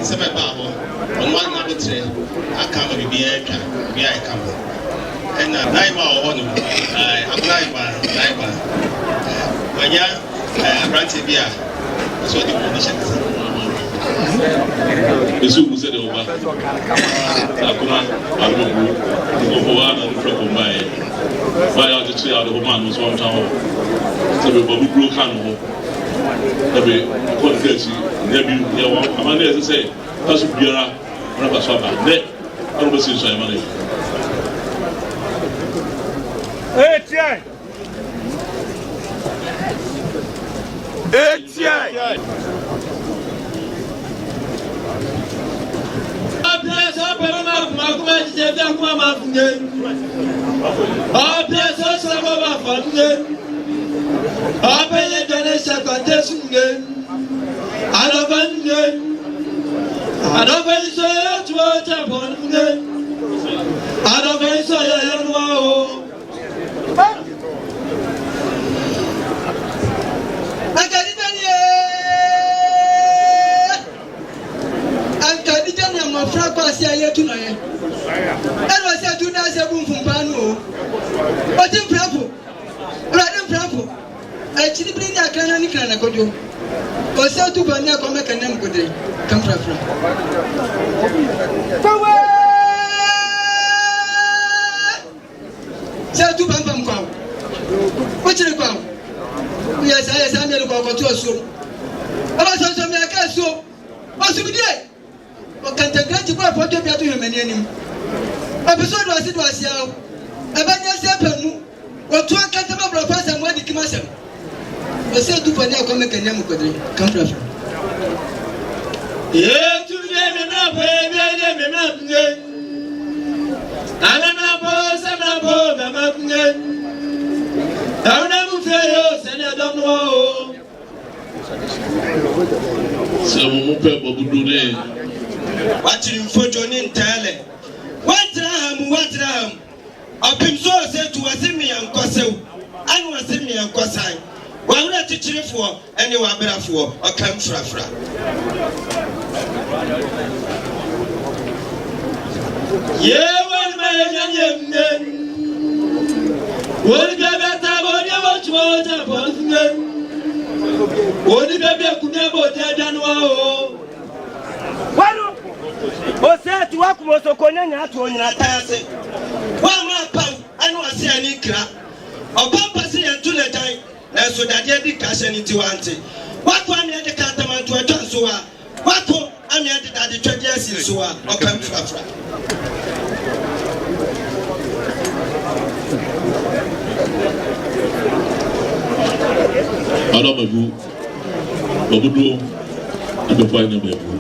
some about one number 3. I come with the air, I come. And I'm one of I'm like when you're granted beer. That's what the condition is. The soup said over. Akuma, and from my out the tree out of man was one town. So we broke hand. Every quality, never, I'm going to say, that's a beer, rubber swabber, net, I don't see so money. Watching for Johnny Tale. What ram? Up in so said to Wasimi and Kosso, and Wasimi and Kosai. Why not to cheer for anyone for or come fra? Yeah, one man, what if I watch water for them? What if I could never tell you? O se tu wa kumo so konya nya to nyina tanse wa ma pam anu ase ani kra obampa se yantu le dan na so dade di ka se ni ti wante wa ko ami de ka tamanto atwa so wa wa ko ami de dade twade asi so wa o kam frafra Adam abu babudo ebe fa ina abu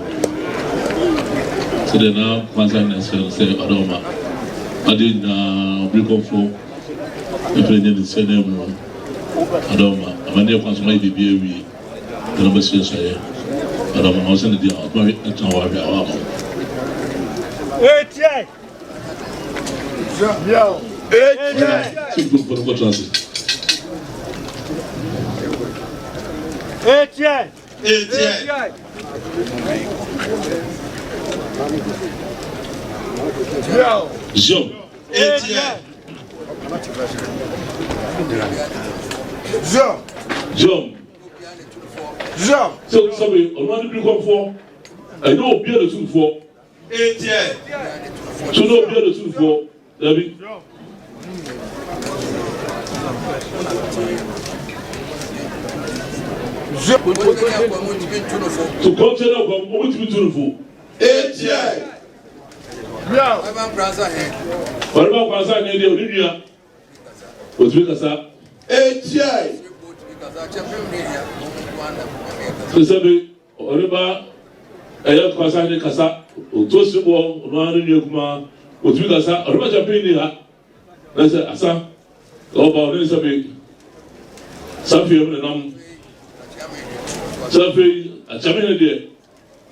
so then now concern say Adoma I did break off for the president said them Adoma I'm there for my baby we the number says Adoma I was in the deal my awama So sorry, on one bring up for I know be the two for 8 years. So no be the two for David. To continue from what to do for 8 years. Yeah. What about Brazil? They Olivia. What's with us? 8 years. So say, Oliver, ayat kwasani kasa. Utosi bo, unuani nyekuma. What's with us? Oliver Japini ha. Na say asa. Oba oni sabi. Safi yomne nam. Safi achamene de.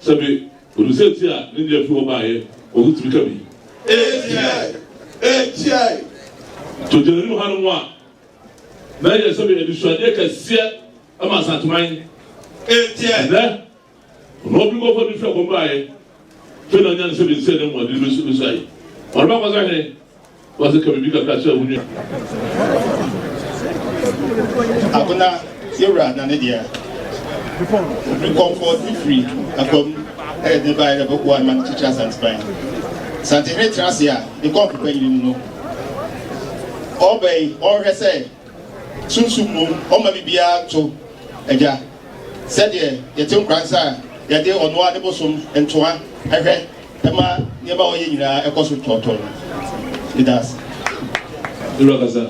Sabi urusetia nindi fi oba ye. Ogu tumi kabi. 8 years. To jenu hanwa. Na ye sabi edisuade kase ama santuman. 8 years. Na no bi go for different kombaye. fela nyan se be se ne mo de lu su ai on ba ko za he was ka bi ka sha wunu akona yura na ne dia comfort free akom the by the book one man teachers and spine Santine Tracia the comfort you know obey or say sunsumu o ma bibia to eja said ye tem kransa ye de ono ade bosom entoa ehwe ema ne ba oye nyina ekoso totono it does yura kaza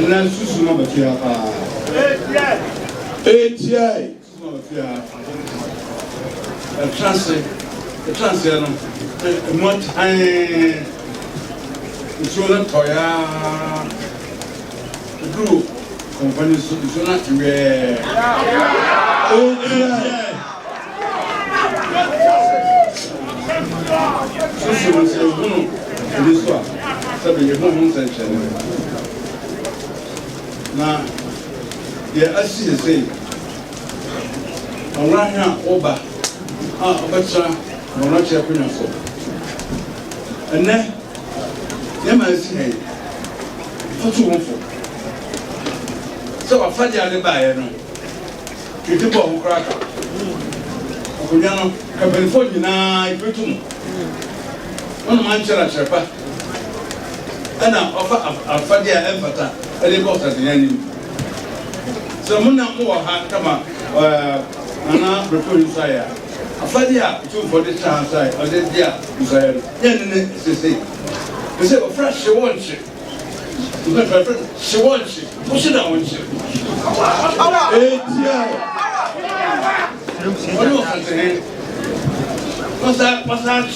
na susumu ba tia pa ATI transfer no what I so toya group company so not where so so no this one so be home center na yeah, I see the same. Around here, Oba, Obacha, Monacha, Pinafo. And then, I say, for 2 1 4. So I find out the buyer. You keep on cracker. Okunyano, California, I put to one man, Chapa. And I offer a Fadia Empata, and they bought at the end. So muna mo ha kama ana report inside afadia to for the chance side or the dia inside yen say we say fresh she want she want she push it down she Pasa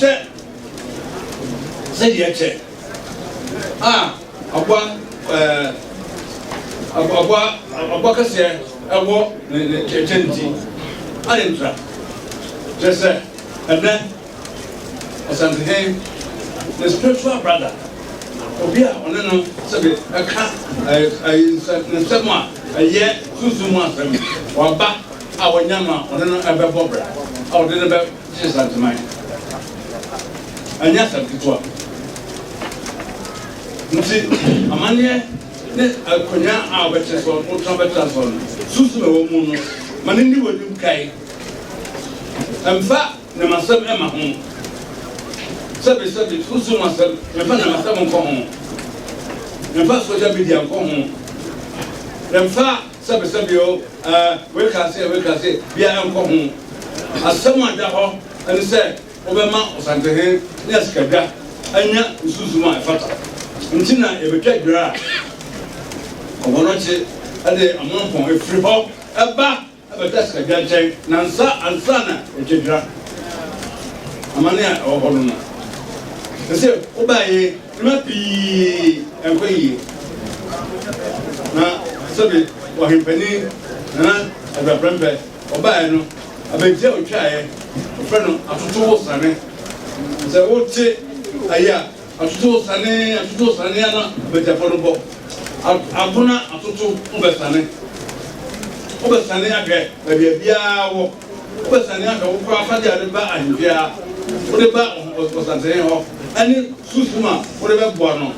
say dia che Abwa kase abo ne chenti alentra just and then something the spiritual brother obia oneno sabe aka na semwa aye susumu asem waba awanyama oneno ebebo bra awde be Jesus man anya sabitwa nti amane ne akonya a beche so o trabeta so susu me wo mu no mane ni wadum kai amfa na masam ema ho sabe susu masam me fa na masam ko ho me fa social media ko ho amfa sabe o we ka say bia en ko ho asam ada ho ani se obema osantehe ne askada anya susu ma fata ntina ebetwa dra obonoche ade amonpon efiri ho eba abetaska gyanchen nansa ansana etedra amane a ohono na ese obaye mapi enkoyi na sabe wahimpani na ababrembe obaye no abeje otwae ofreno atoto wosane se wote aya atoto sane ana bejafono abuna atoto ubesane age bia wo ubesane age wo kwa afade ade ba ahia wo de ba osante ho ani susuma wo de ba boa no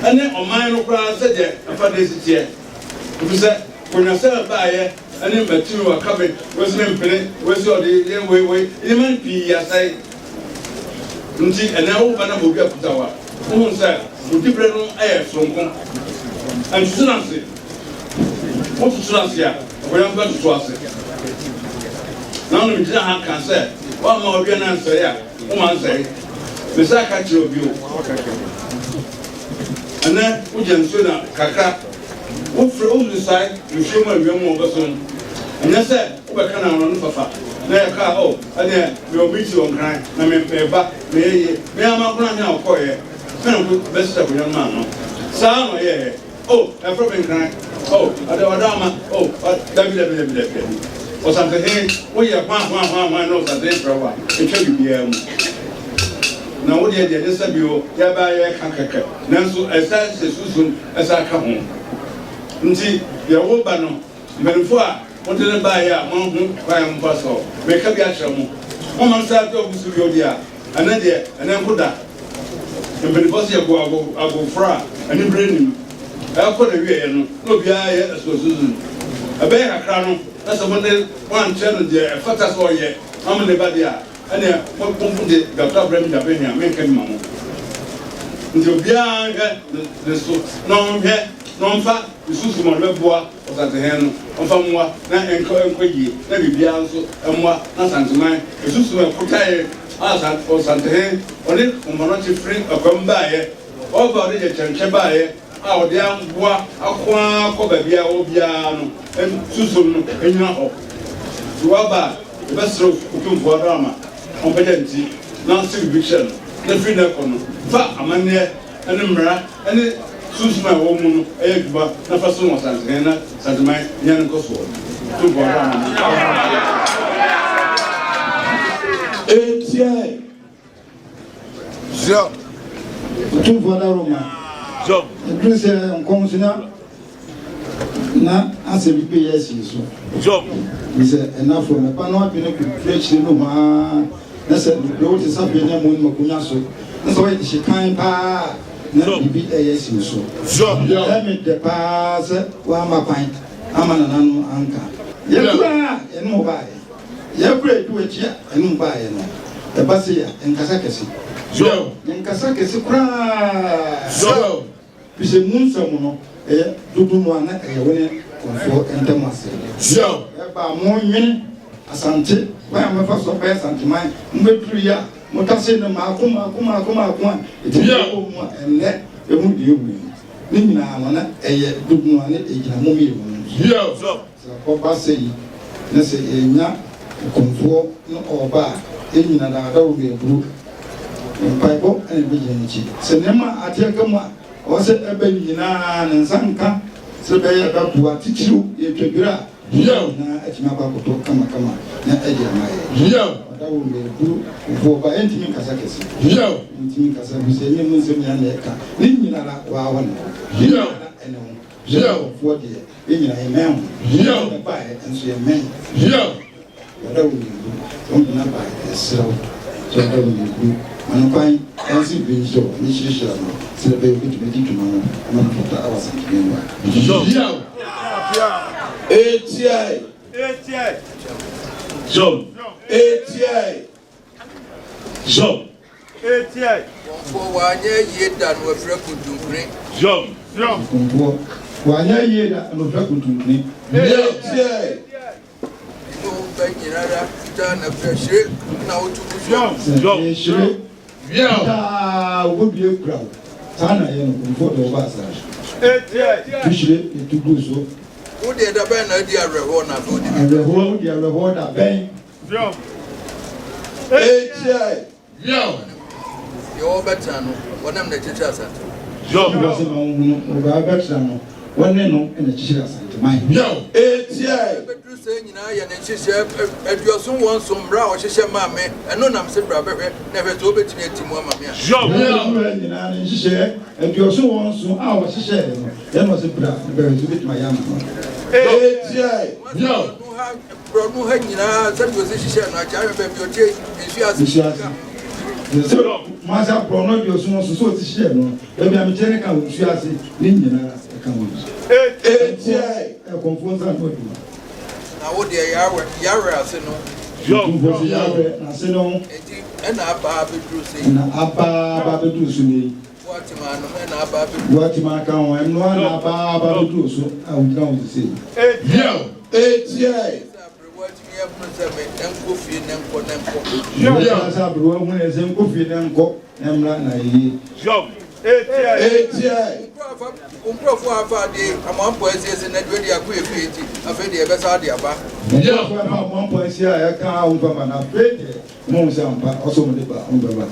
ani oman no kwa sede afade sitie ubise konya se ba ye ani matiru wa kabe wesme mpene wesi ode we ni man pi asai nti ena wo bana bo bia kutawa wo nsa odibre no aye sonko and Sunansi. What to Sunansia? We are going to Suasi. Now, we didn't have cancer. One more again answer, yeah. Woman say, the Sakachi of you. And then, we can sooner, Kaka. What for all the side, you show my young person. And I said, we can run for far. There, car, and then we'll meet you on crime. I mean, back, may I not run now for you? Best of young man. Sam, yeah. Oh, I'm probably crying. Oh, Adama. Oh, David. Or something. We are one knows that they for a while. It should be now. What did you say? You buy a caca. Nansu, as I say, Susan, as I come home. Nti, your old banner. Menfua, what did I buy a monk? I am Basso. Make up your chamo. Woman said, "Oh, Suyodia, and then put that." And the boss here go fra, and you bring him. I put a way, no, be I as was Susan. A bear crown, that's a one channel there, a fatas or yet. How many body are? And then what put the top rem Japania, make him mamma. Until beyond the so, non fat, the Susan Lebois was at the hand of someone, and Quay, maybe Bianzo, and what, not to mine, the Susan put as or Sante, on it, on Monochi Free or come by, all about it, and by our young boy, Aqua, Cobabia, Obiano, and Susan, and Yaho. To our bar, the best of Drama, competency, non civiction, the freedom, fat amania, and Emra, and Susan, woman, Egba, Nafasun, Santana, Santamai, Yanko. ATI. So, two for the Roma. so, The Chris and Consina. Now, as a BPS is so, is enough from a panel. I've been a preach in Roma. That's a road is up in the moon, Macunaso. That's why she can't pa. No, BPS is so. Let me the pass one my pint. I'm an anchor. Yeah, and mobile. Yeah, great to it, yeah, and buy the Basia and Kasakasi. so, In Kasakasi cry. so, It's a moon someone, a Duduana, a winner for Entamasi. so, About more minute, Asante, why am I first of best and mine, Mutria, Motasin, Kuma, it's a and let a wood you win. Nina, a Duduana, a mummy. so, Papa say, let's say, comfort or bar, in another will be a group. Bible and Viginity. Cinema, I take a one, or say a baby and Sanka, so they are about to teach you if you gra. yo, At Nabaco, come, yo, that will be a group for by entering Kasakis. yo, Entering Kasakis, Muslim, Nina, one, yo, Yo, for the in a man, yo, buy and see a man. yo, That will be good. Not by itself. So that will be good. And fine, as it being so, this shall celebrate with me tomorrow. I'm not for hours and so, yo. ATI. so, ATI. so, For 1 year done with record to bring. so, Why, yeah, and no record to me. ATI. No, Benny, done a fresh now to so, Yeah, would be a crowd. Tana, you know, before the was. Usually, to do so. Who did a band idea reward for And the whole, the reward are paying. ATI. yo, your better, one of the teachers. She was over Bexano. One name and the children to mine. yo, ATI. Bedroom saying, and she said, if you are someone some brow, she said, Mammy, and no, I'm saying, never to be to Mamma. yo, She said, and you also want some hours, she said, that was a very bit my young. ATI. yo, no hanging out, such was she said, I can't remember your take, and she has. Master Prono, your son, so to share. Maybe I'm telling you, she has it, Nina, ATI. a conference and what you. Now, what the Yara, said no, I said, no, and our Barbie drew saying, and Abba do Sunday. what man, and our Barbie. What you might come and one Abba do so, I would come to say. yo, ATI. Yes, I grew up when I said, Coffee and cook and run a year. yo, ATI. I'm one person in that really a quick beauty. I've heard the best idea about. One point here, I can't over and afraid. Monsampa, also with the umbrella.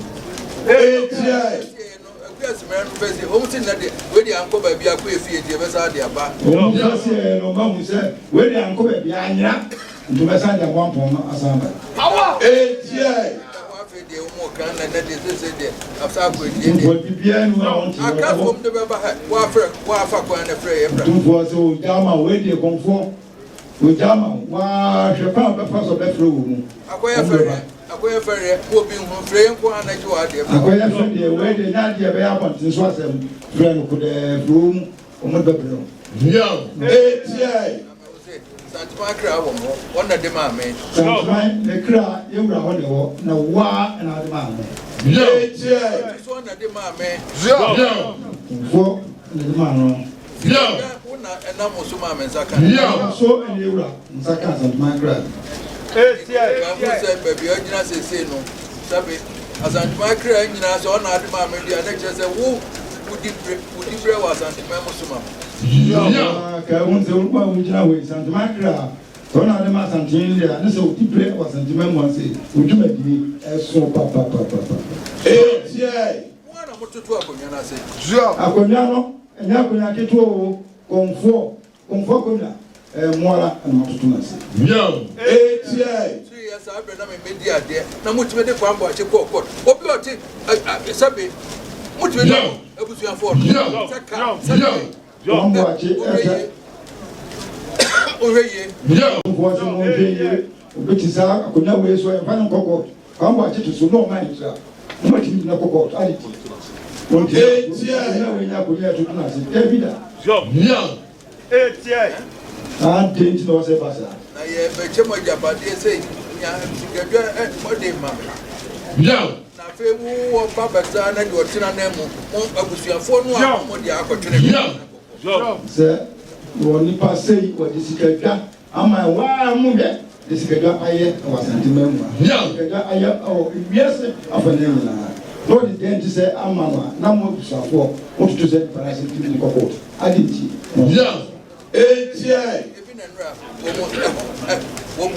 ATI. Yes, man, hosting that where the uncle baby a quick beauty, the best idea about. Oh, no, Mamma said, where the uncle behind ya, to my side at one point, as I'm. ATI. I can't from the Wafa and a prayer. Two for so Jama, where do you come for? With Jama, why, she found the first of that room. I wear akoye fere wo bi hu fere nko anaji wa de akoye fere de we de na de be abontin so asem fere no ko de from omo bebro Yo. Eti. Santima kra wo mo wona de ma me santima ne kra yewura ho de wo na wa na de ma me Yo. Eti. so wona de ma me Yo. fo ne de ma no Yo. wona ena mo so ma me saka Yo. so ne yewura nsaka santima kra ka fu se baby ogina sese no sabe asantima kra nyina so wona de ma me dia na che se wo udi bre wa santima mo so ma Yo. ka unze ulwa unjina we santima kra so na de ma santin dia ne so tiple wa santima mo ase ujuma di eso papa Eti. wona motutu akonya na se akonya no enya akonya keto o konfo konya moala na matutu na se Yo. Eti. yes abre na me media de na mutime de kwambo ache kokot obi oti sabe mutime de ebusuan for Kwambo ache oreye Yo. kwambo ache mo nje obetisa akonya we so e fana kokot kwambo ache to so no man tra no matimi na kokot ali Eti. na we nya akonya to na se evida Yo. denti no se basa na ye beche mo jabade sei nya sigadwa mode ma Yo. na fe wo baba za na de otina na mu mo abusuan for no a mo de akotwene se wo ni pasei wo disikadwa ama wa mu be disikadwa aye wa santima mu disikadwa aye o biese afane na no de denti se ama na mo busafo mo tutu se parase timi kokot aditi Yo. Eti. ebi na nra wo mo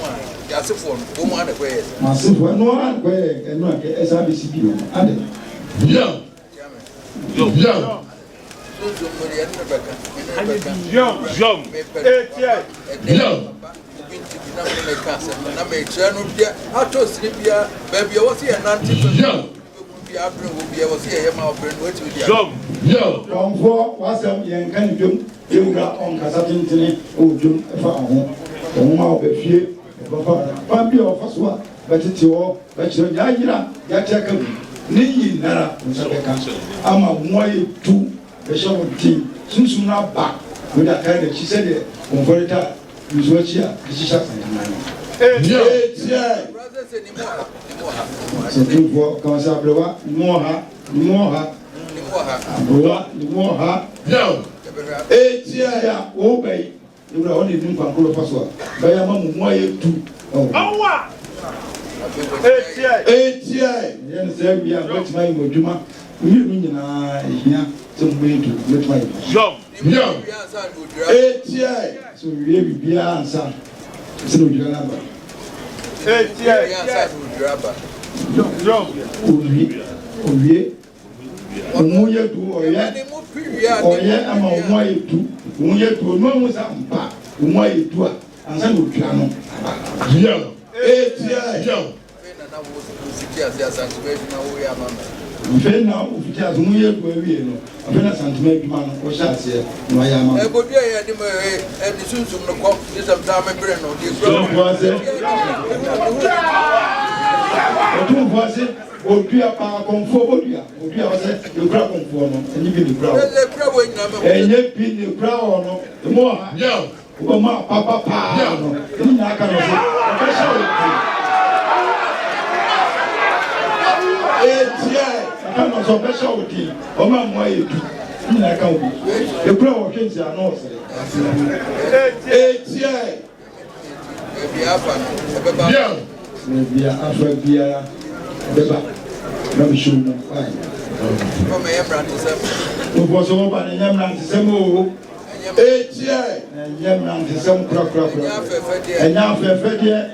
ya se for wo mo ade kwes masifo no an kwe eno ake SABC bi o ade Yo. Yo. so mo de na beka Yo. na me kasa na me tira no dia ato sire bia ba bia wo se ya nante Yo. bia abre wo bia wo se ya ma obre no ati dia Yo. konfo wasam yen kan dwom yewura on kasa tintini o dwom fa ho o ma obefie ba fa bi o fa so a betete wo ba kiro ya yira ya teka bi ni yi nara nsa beka ama moye tu be sha wo ti sunsun na ba we da kai da chi se de konfo ta bizo chi a chi sha san na Yo. Eti. brother say ni mo so tu fo ka sa blewa mo ha abrowa ni mo ha Yo. Eti. ya o bai yewura on ni nkwa kro fa so a ba ya ma mo moye tu Eti. yẹn sẹ wi a bẹtuma yi mo dwuma mmienu nyinaa ehia sẹ mo bẹ tu bẹtuma yi Yo. Eti. so wie bibia ansa sẹ na odwira n'aba owie omu yẹ tu ọyẹ ama omu ayẹ tu omu yẹ tu onu ahu sa mpa omu ayẹ tu a ansa na odwira no aba Yo. Eti. Yo. nfe na ofiti aso mu yẹ tu awie no afẹ na santima adwuma no ọhyẹ aseɛ na ɔyɛ ama no. Ebodu ya di mo di sunsun no ko di sam ta me bre no di Otu ase odua pa konfo odua ose ekura konfo no enyi bi ne kura le kura wo nyina me enye bi ne kura no mo ha Yo. o ma papa no ni na aka no so o ka sha Eti. aka no so be sha o di o ma mo aye du ni na aka o bi ekura wo hwenzi ano so Eti. bi afa no be ba Yo. ne bia afa bia beba na mi show no fine ko me yemra to se o bo so ba ne nyam na ntse mo Eti. nyam na ntse mo kura ya fe fe de enya fefe de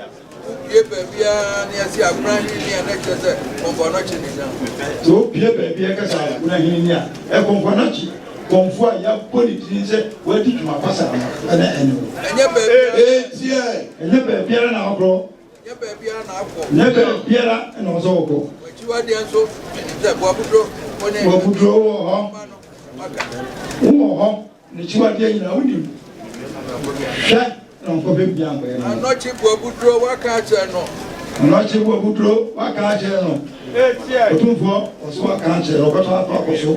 ye be bia ni asi akran ni na che se ko bo no che ni na so pie baabi e kasa kuna hini a e konfonachi konfo a ya politi se wadi tuma pasa na eno enye be Eti. enye baabi ara na okro ye be bia na akọ nye baabi ara na ozo okro chi wa de nso ni se bo abudro ko ne wo budro wo ho aka wo ho ni chiwa de nyina woni hwe na nko be bia ngwe na no no chi bo abudro wa ka che no Ọ̀nàchí wo buduro wá kàn án kyerẹ́ nù. Otumfo ọ̀sọ́ wá kàn án kyerẹ́ nù ọ̀bẹ̀tọ̀ àtọ̀ àkọ́sọ́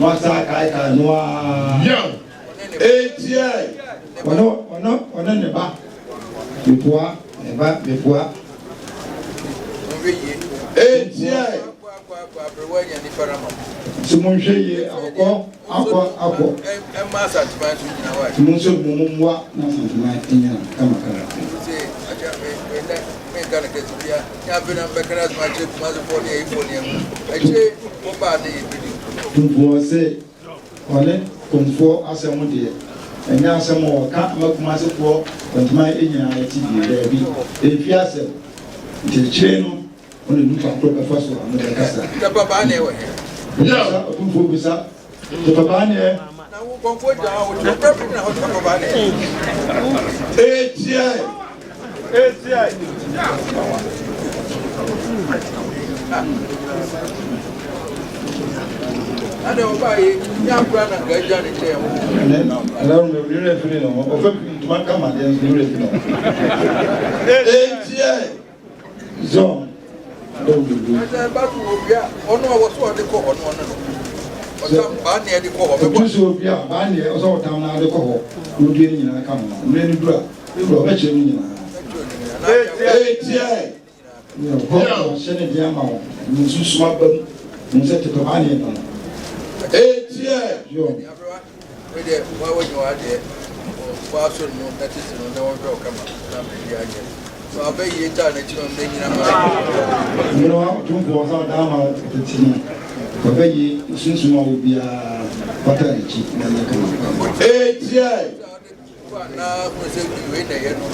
wọ́n sá káyìká nù wá. Ọ̀nà ne ba bepua ne ba bepua. Simunhwɛ yie akɔ. Simunso mumumua na santima enya kamakara. Tumfuo sɛ ɔne kumfuo asɛm deɛ ɛnyɛ asɛm a ɔka amakumasefoɔ ɔntoma enya ɛti deɛ daabi ɛmfi asɛm nkyerɛkyerɛ no ɔne nipa koro bɛfa so ano bɛkasa. Tumfuo bisa papa ne Ada obaye nyakura na gaja ne tẹ mo. Alaru me ri referee no. O fe tuma kama de ri referee no. Zone. Ada ba ku obia ono a wo so de ko ono no. O ba ne de ko ho me ko. So obia ba ne o so tam na de ko ho. O du ni nyina kama. Me ni dura. E bro ba che ni nyina. Yo, ho shene dia ma wo. Ni susuma ba. Ni se te ko ba ne no. Yo. We de wa wo nyo ade. Wa so no that is no na wo go kama. Na me dia age. So abayi ta na chi no me nyina ma. You know, tumfo sa da ma tetina. Abayi sunsun ma obia pata echi na na kama. Na mo se we na ye no.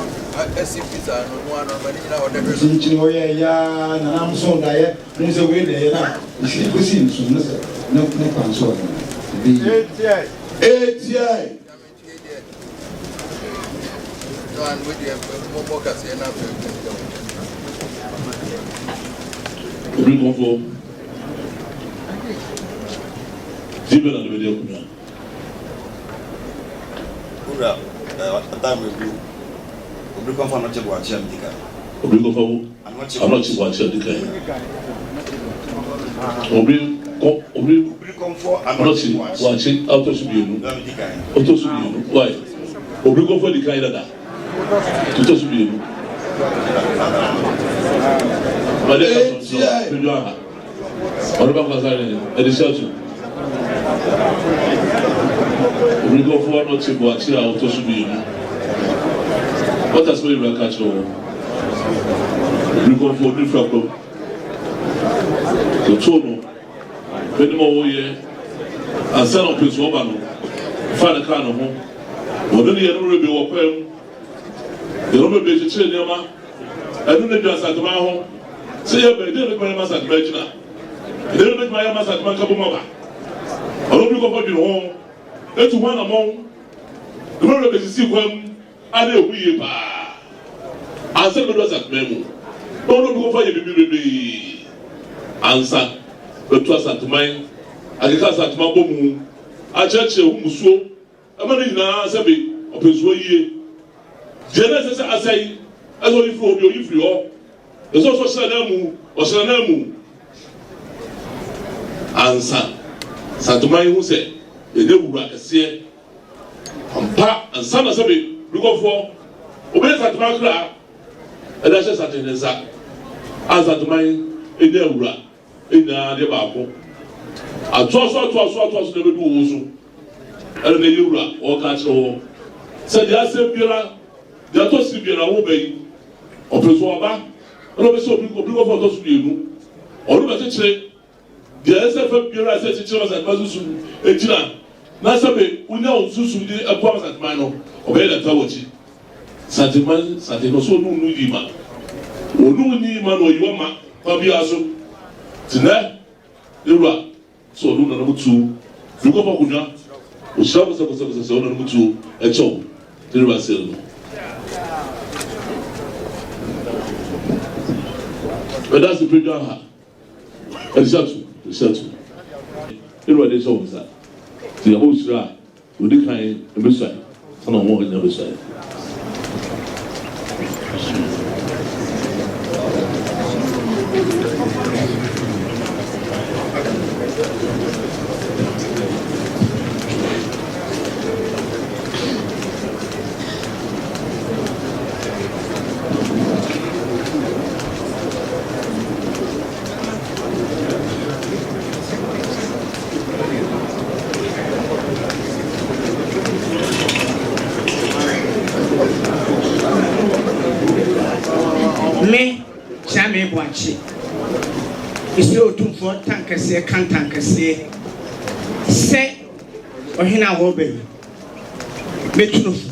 Asi pizza no no ano ma ni nyina wo de. Sinchi no ye ya na nam so da ye. Mo se we de ye na. Isi ko si nsun na se. No panso. And with the Momokas and after Bring on for Ziben and the video. Ura, a time review. We come for not to watch him. Bring on for I'm not to watch him. Come for I'm not watching out of you. Why? Obrigo for the kind of that. To touch me. But what about the shelter? We go for not to watch out to be. What has been a catch over? We go for the frog. The tono. When more year, and sell up his woman. Find a kind of home. What do you know? The Roman Basic Cinema, I don't know just at my home. Say, I didn't make my master at Regina. I didn't make my master at Mancabuma. I don't look about your home. That's one among the Roman Basic one. I know we are. I said, was at Memo. Don't look over your baby. Answer, but trust at mine. I guess at my boom. I judge whom so. I'm not in a Sabi of his way. Genesis I say, as well if you all. There's also Sanamu or Sanamu. Answer. Santumai who said, the devil a seer. And Pa and Sana Sabi, look for Obey Satamakra, and that's just at the Nessa. As Santumai in the Ura, in the Baco. I trust never do also. And the Ura or catch all. Said the Asembira. The authors will be an obey or Presoaba, and also people for those people. Or the say, the SFF Bureau said to us at Mazusu, Ejina, Nasabe, Una Susu, a promise at Mano, obey the Tawachi. Santiman, Santino, so no Nima. Or no Nima or Yoma, Fabiaso. Tina, Ura, so no number two. You go for Una, or Shabbos of the number two, a chop, the Rasil. But that's the program. The settle. It was always that. The whole shra would decline a beside. Some more in the other side. anɔkye mesrɛ otumfoɔ tankɛseɛ ka ntankɛseɛ sɛ ɔhene a wɔba yi mɛtu no fo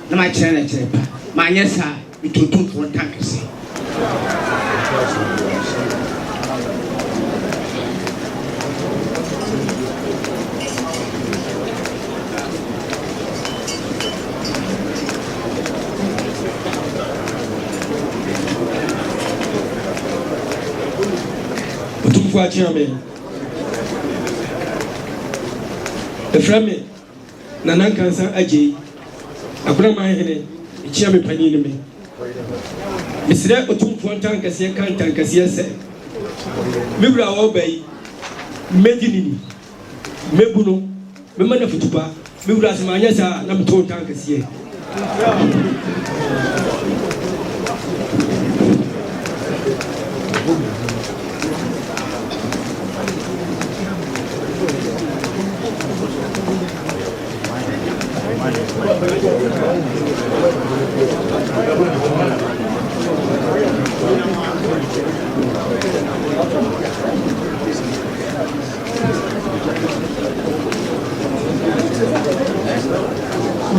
na makyerɛ no kyerɛ pa maanyɛ saa metu otumfoɔ tankɛseɛ otumfoɔ akyerɛ me ɛfrɛ me Nana Nkansa agye akoraman hene ɛkyia me panin no me mesrɛ otumfoɔ ntankɛseɛ ka ntankɛseɛ sɛ me wura wɔba yi mɛdi ne ni mɛbu no mɛma no fotupa me wura sɛ maanyɛ saa na metoo ntankɛseɛ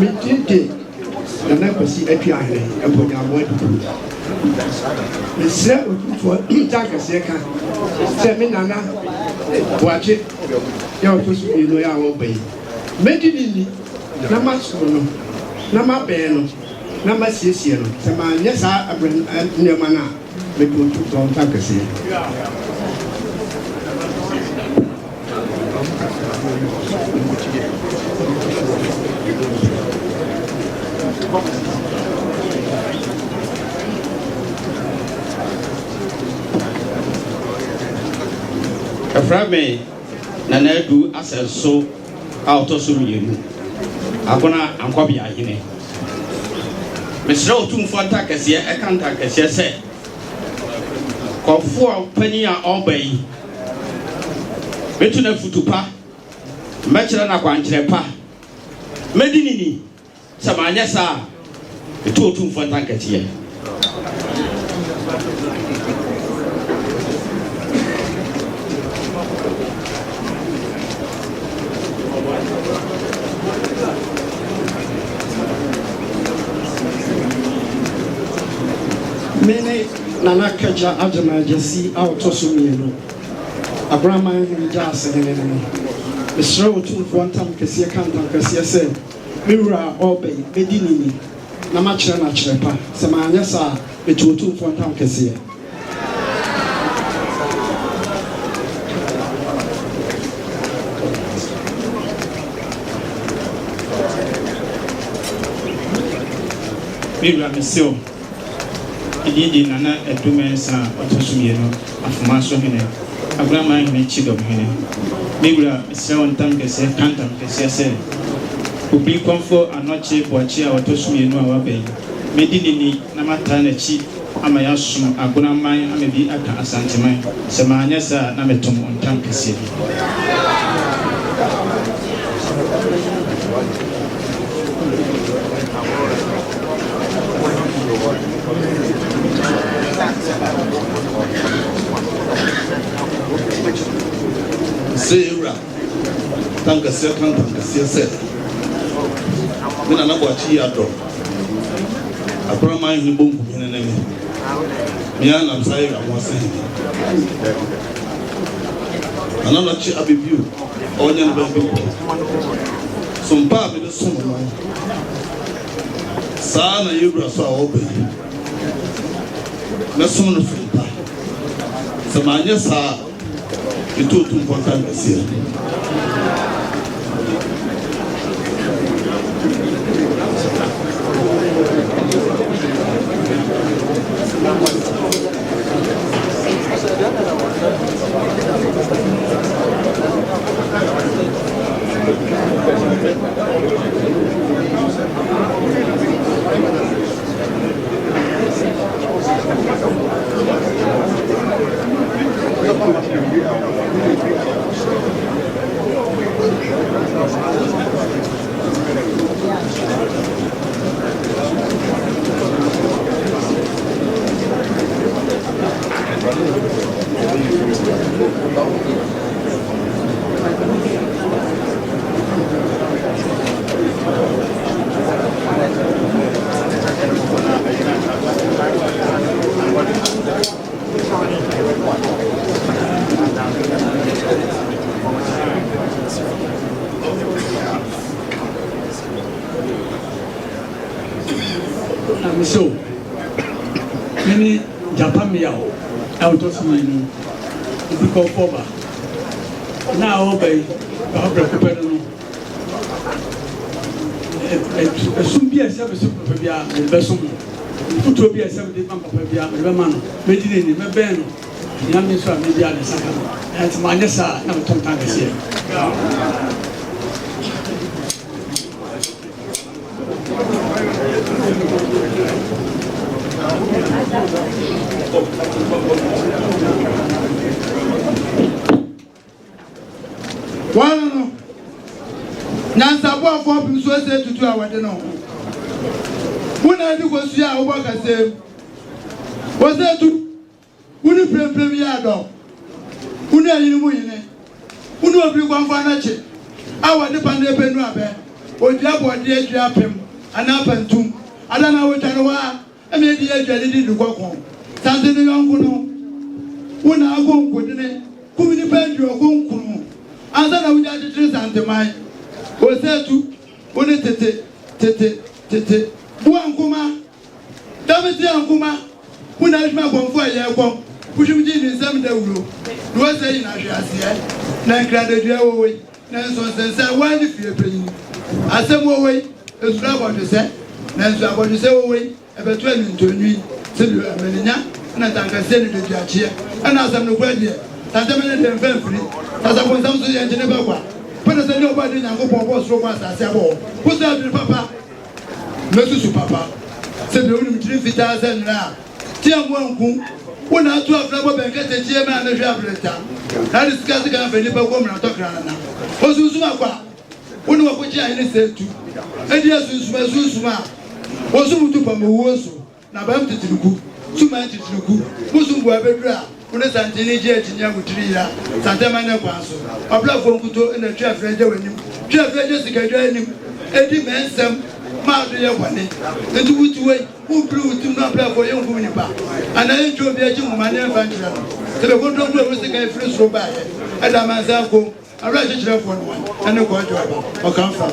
metinte Nana Kwasi atwa ahene ɛbɔnyamɔ adi mesrɛ otumfoɔ ntankɛseɛ ka sɛ me nana boakye yɛ ɔtɔ so mmienu yɛ a wɔba yi mɛdi ne ni na masom no na mabɛn no na masiesie no sɛ maanyɛ saa nneɛma no a mɛdi otumfoɔ ntankɛseɛ ɛfrɛ me Nana Adu asɛnso a ɔtɔ so mmienu agona ankɔbea ahene mesrɛ otumfoɔ ntankɛseɛ ɛka ntankɛseɛ sɛ kɔfoɔ panyin a ɔba yi mɛtu no afutu pa mɛkyerɛ no akwankyerɛ pa mɛdi ne ni sɛ maanyɛ saa a ɛtu otumfoɔ ntankɛseɛ mene Nana Kagya Agyama Agyasi a ɔtɔ so mmienu akoraman hene gya asehene no mesrɛ otumfoɔ ntankɛseɛ ka ntankɛseɛ sɛ me wura a ɔba yi mɛdi ne ni na makyerɛ no akyerɛ pa sɛ maanyɛ saa a metu otumfoɔ ntankɛseɛ me wura mesew Idi Nana Adu Mensa ɔtɔ so mmienu afoma so hene akoraman hene Chidom hene me wura mesrɛ wo ntankɛseɛ ka ntankɛseɛ sɛ obi kɔmfo anɔkye boakye a ɔtɔ so mmienu a waba yi mɛdi ne ni na mataa n'akyi ama yɛasom agonaman ama bi aka asanteman sɛ maanyɛ saa na metom ntankɛseɛ Zera tankɛseɛ ka ntankɛseɛ sɛ me Nana Boakye adɔ akoraman hene bonkum hene ne me mea nam saa yɛ mo ase Nana Nɔkye abɛbio ɔnyɛ no bɛbɛbɔ so mpa a mede som no saa na yɛwura so a wɔba yi mɛsom no firi mpa sɛ maanyɛ saa ɛtu otumfoɔ ntankɛseɛ So, many Japan meal out of me, because former. Now, obey, soon be a service of Pavia, and Besson. Put to be a 70 month of Pavia, Roman, Medina, Mabeno, young Miss Media, and Saka. That's my Nessa, now 10 times here. One, Nansa, what for him so said to 2 hours. When I do was here, I work as a was there to Uni Premier dog. Uni Win, Uni will be one for nature. Our dependent Penuabe, or Jabo, dear Japim, and up and tomb. I don't know what I know. I made the edge I didn't walk home. Something the young Kuno. When I go with it, who depend your home Kuno. And then I would have to trace unto mine. Was there to one tete. One Kuma, David Yankuma, when I smell one for a year, push him in some day. You are saying I shall see, then granted your way. Nanson said, why if you bring? I said, way, it's not what you said. Nanson, what you say, away, about 20 to me, Silvia Melina, and I can send it to Jachia, and as I'm the way here, that's a minute and very free, as I want something in Geneva. But I said, nobody now go for what's I said, who's that, Papa? Monsieur Papa, c'est le nom de 3000 là. Tiens moi un coup. On a tout à faire pour bien que tu aies mal à faire le temps. La discussion c'est qu'on fait des pas comme la toque là. On se souvient quoi? On ne va pas dire il est tout. Et dire souvent. On se met tout pas moi osso. Na ba mtiti luku. Suma mtiti luku. Musu ngwa bedra. On est santé ni je tinya mutiri ya. Santé mane kwanso. Abla fo nkuto na twa freje wanim. Twa freje sikadwa anim. Edi mensem. Ma do ye kwane etu wutuwe ubru utum na bla for yon fumi ba ana enjo bi aji mu mane fanchira tele ko do do se kai free so ba ye ada manza ko ara je chira fo no ane ko ajo ba o kan fa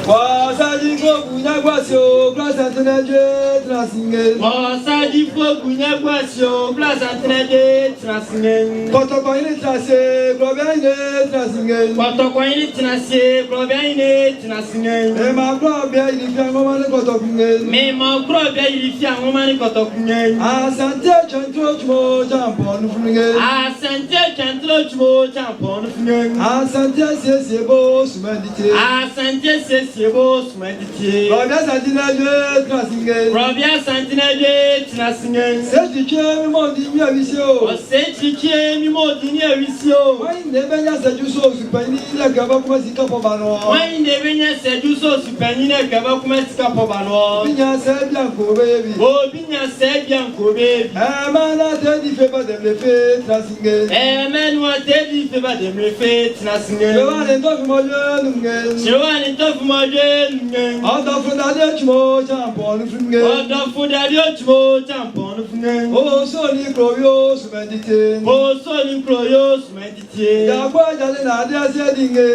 Wasadi fo bunya gwasio, class antenaje transingen. Wasadi fo bunya gwasio, class antenaje transingen. Kotokoini trase, globiaine transingen. Kotokoini trase, globiaine transingen. Mema globia ilifia ngoma ni kotokungen. Mema globia ilifia ngoma ni kotokungen. Asante chantro chmo champo nufungen. Asante chantro chmo champo nufungen. Asante sesiebo sumendite. Asante sesiebo sumendite. Robia santinage transingen. Robia santinage transingen. Setiche mi mo di mi avisio. Setiche mi mo di mi avisio. Wai nebenya sejuso supeni la gaba kuma sika pobano. Wai nebenya sejuso supeni la gaba kuma sika pobano. Binya se bianco baby. Oh binya se bianco baby. Mana te di feba de me fe transingen. Menwa te di feba de me fe transingen. Joane to mo je nungen. Joane to mo je nungen. Oda fudade chmo champo nungen. Oda fudade chmo champo nungen. Oh so ni kroyo sumedite. Oh so ni kroyo sumedite. Ja kwa jale na dia se dinge.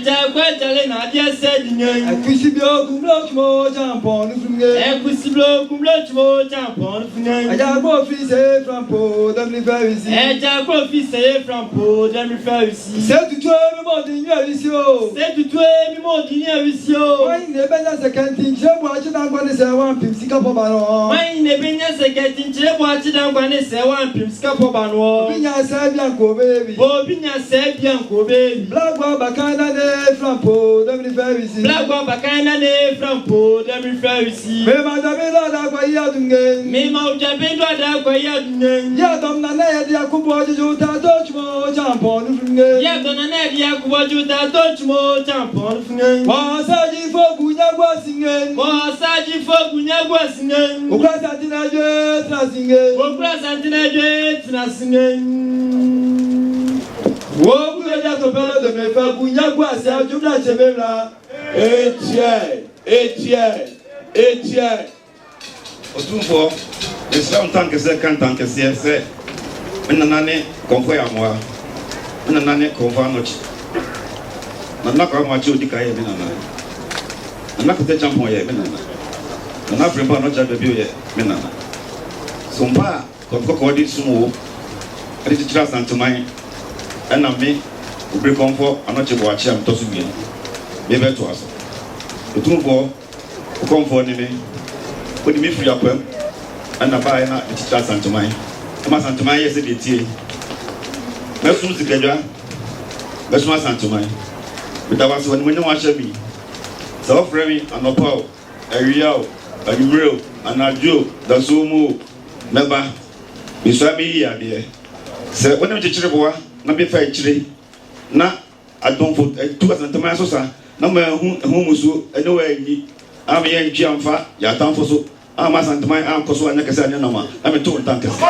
Ja kwa jale na dia se dinge. Akusibio kumlo chmo champo nungen. Akusibio kumlo chmo champo nungen. Ja kwa office frampo demli ferisi. Ja kwa office frampo demli ferisi. C'est tout toi me mo di ni avisio. C'est tout toi me mo di ni avisio. Wai ne benya sekanti tinkyerɛ bu akyi dan kwan sɛ wampem sika pɔba no wan na bi nya sika tinkyerɛ bu akyi dan kwan sɛ wampem sika pɔba no obi nya saa bi anka obeebi obi nya saa bi anka obeebi blagwa bakan na ne flampo dɛmini fɛrisi blagwa bakan na ne flampo dɛmini fɛrisi mema dabi dɔ da akɔ yi adunge mema dabi dɔ da akɔ yi adunge yɛ dɔm na ne yɛ di akubu ɔjuju ta to tuma champɔn nufunge yɛ dɔm na ne yɛ di akubu ɔjuju ta to tuma champɔn nufunge wɔsaji fogu nyagwa singen wɔsaji fogu nyagwa singen okura santina dwe tina singen okura santina dwe tina singen wokura ja to pɛlɛ dɛmɛ fɛ gu nyagwa si ajumna cɛbɛmla etie otumfo Islam tankese kan tankese sɛ menanane kɔnfɔ ya moa menanane kɔnfɔ anochi nana kwa macho di kaye menanane nana kote champion ye menanane nana fremba no cha bebio ye menanane sompa kɔnkɔ di sumo ade titira santomai ɛna me obere kɔnfɔ anochi bo achi am tosu bi me be to aso otumfo kɔnfɔ ni me odi me firi akwam ɛna ba na titira santomai ama santomai ye se de tie mesum sikadwa mesum santomai bitawa so ni mo ahye mi so frɛ mi anopa awia o adimreo anajo dasumu meba bisua bi ya de sɛ wonem kyekyere boa na be fa kyire na adonfo tu santomai so sa na ma hu muso ene wa yi am ye ntwi amfa ya tamfo so ama santomai am koso anya kase anya na ma am to ntankase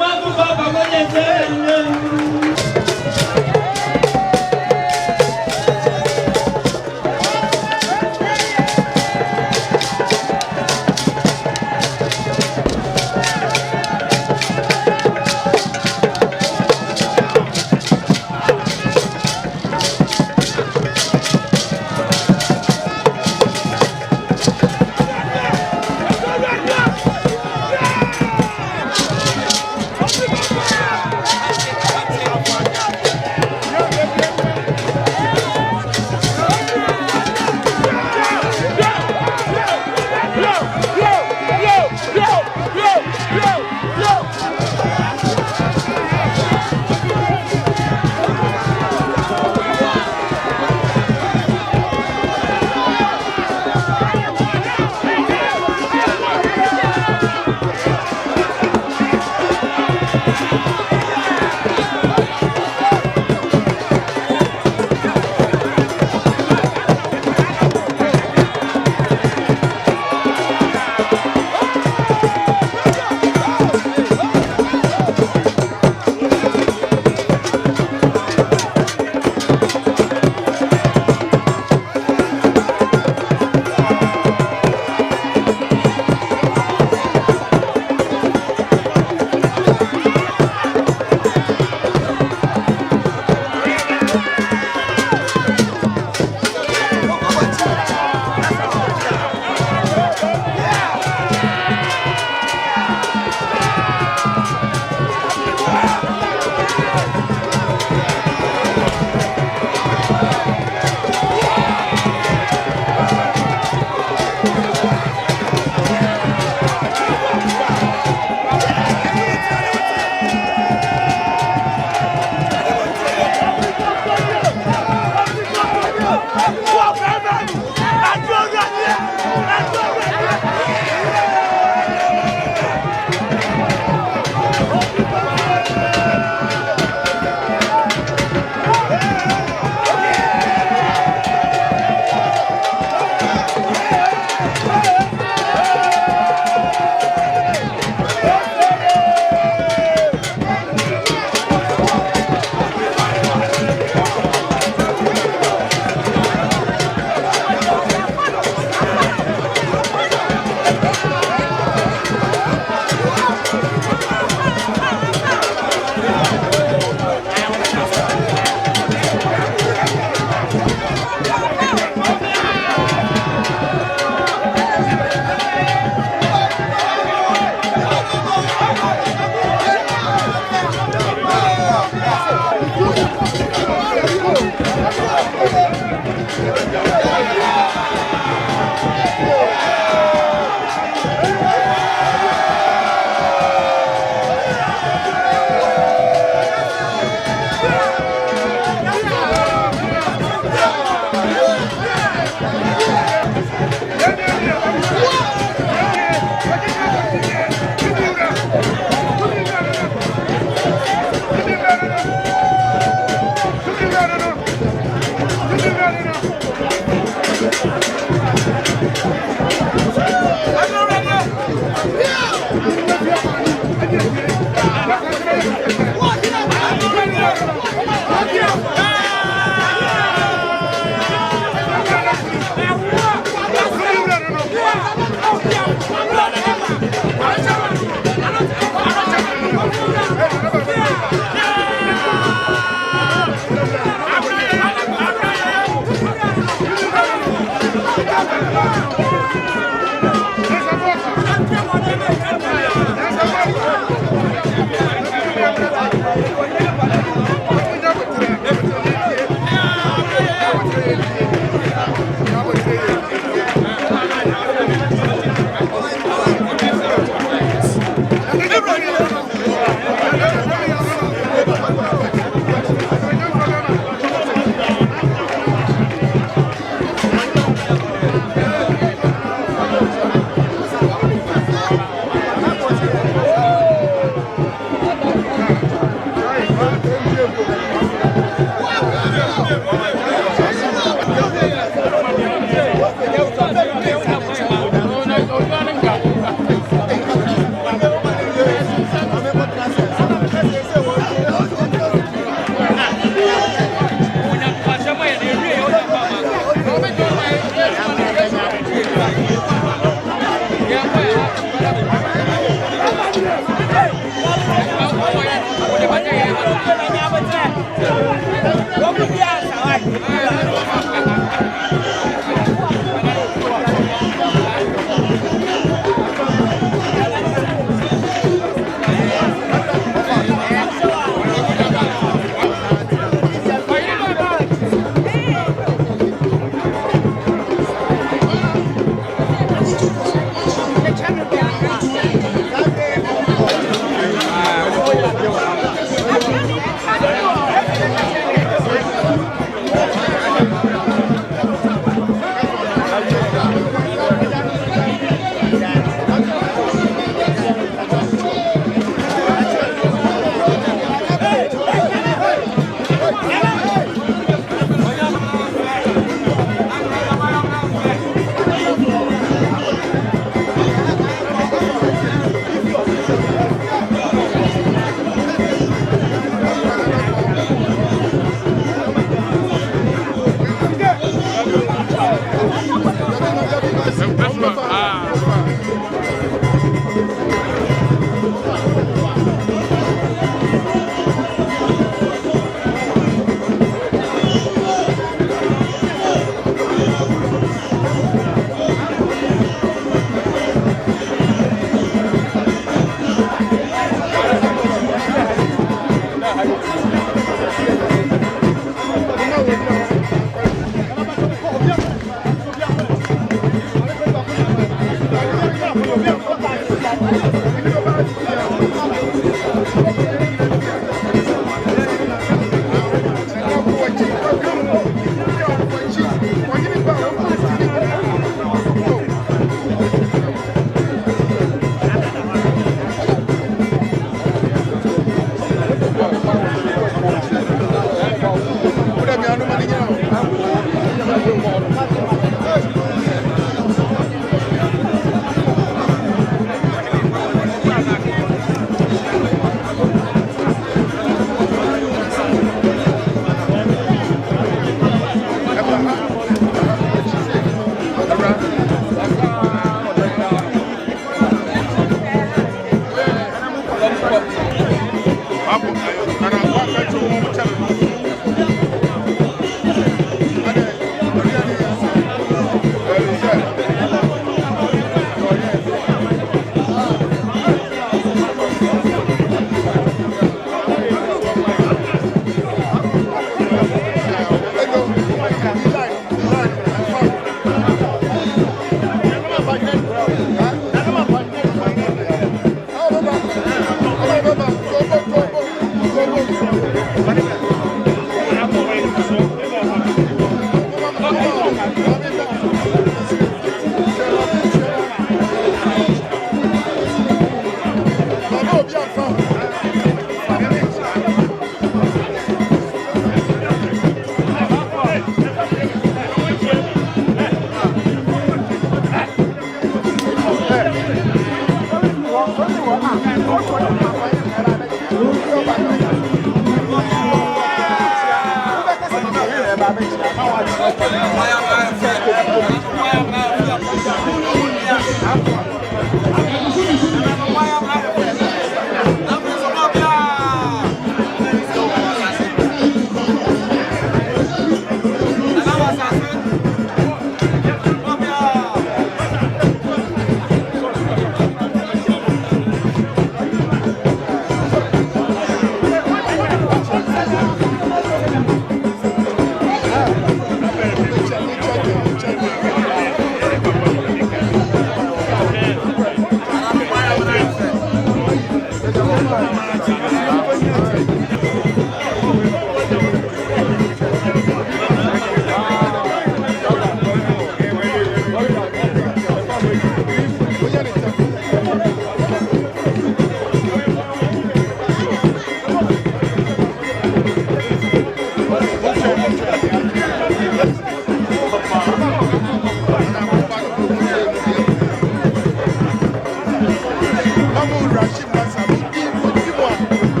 Mamu Rashid Mansa,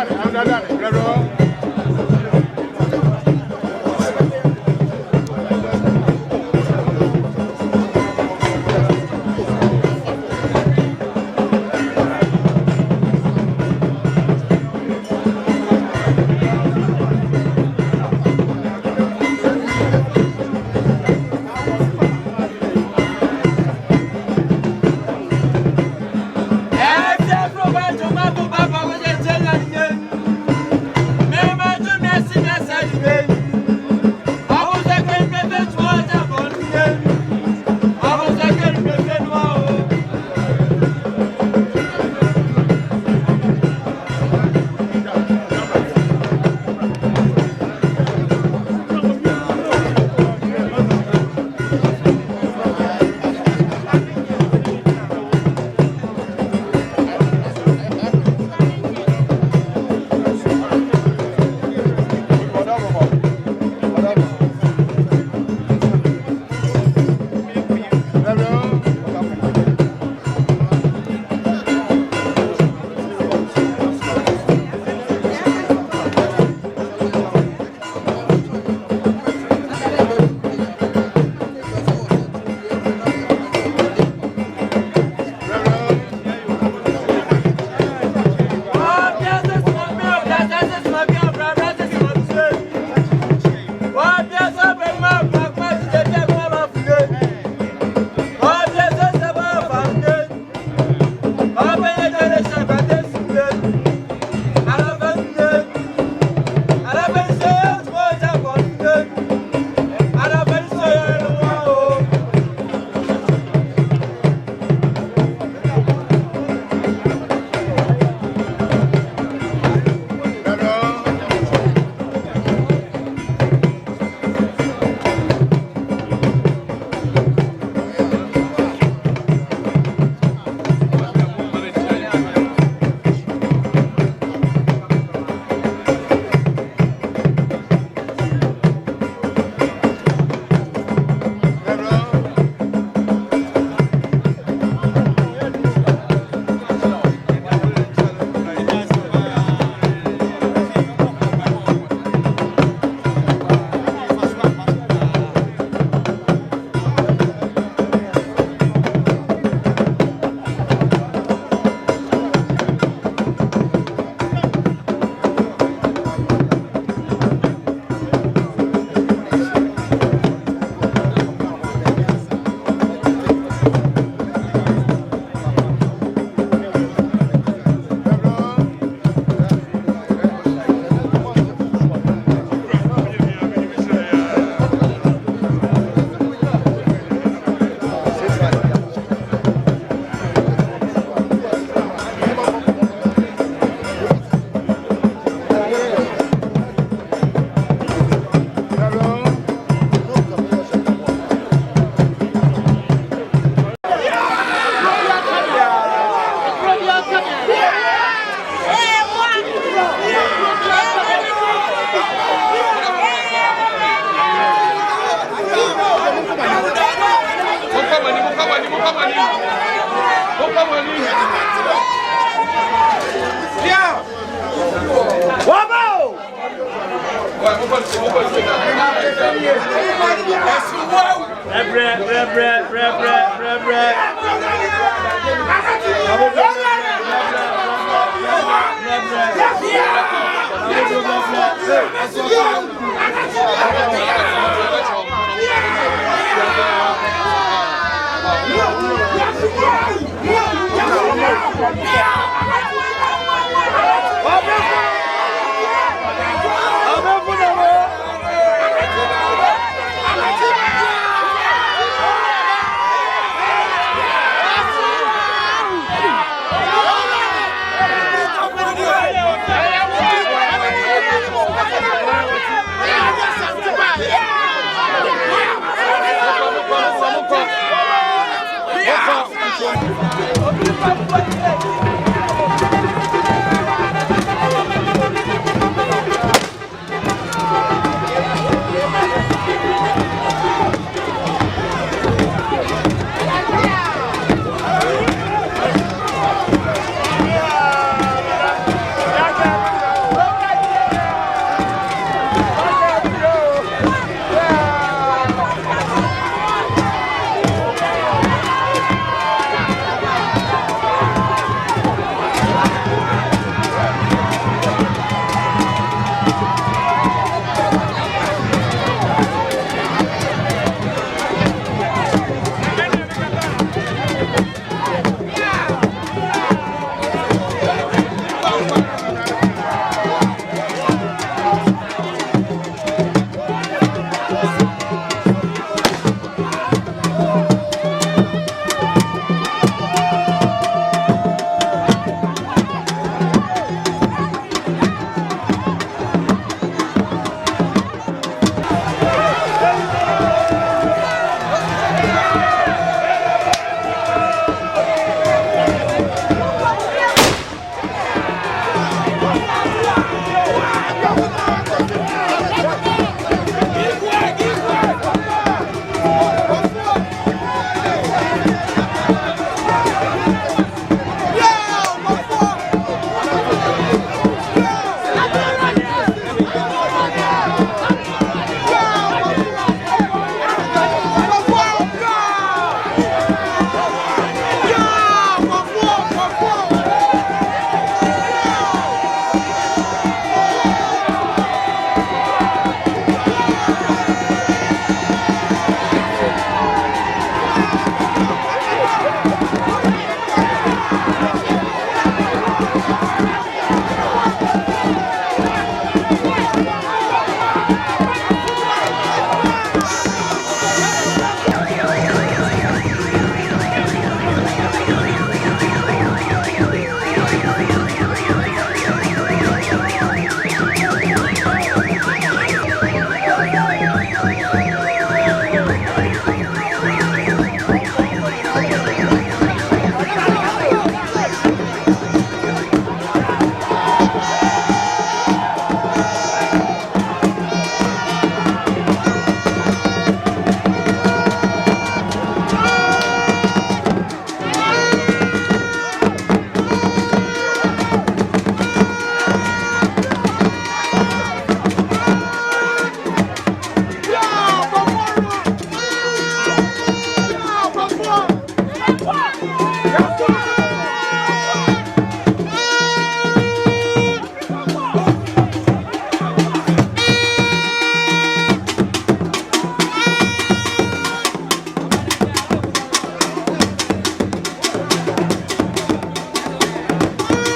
Yes,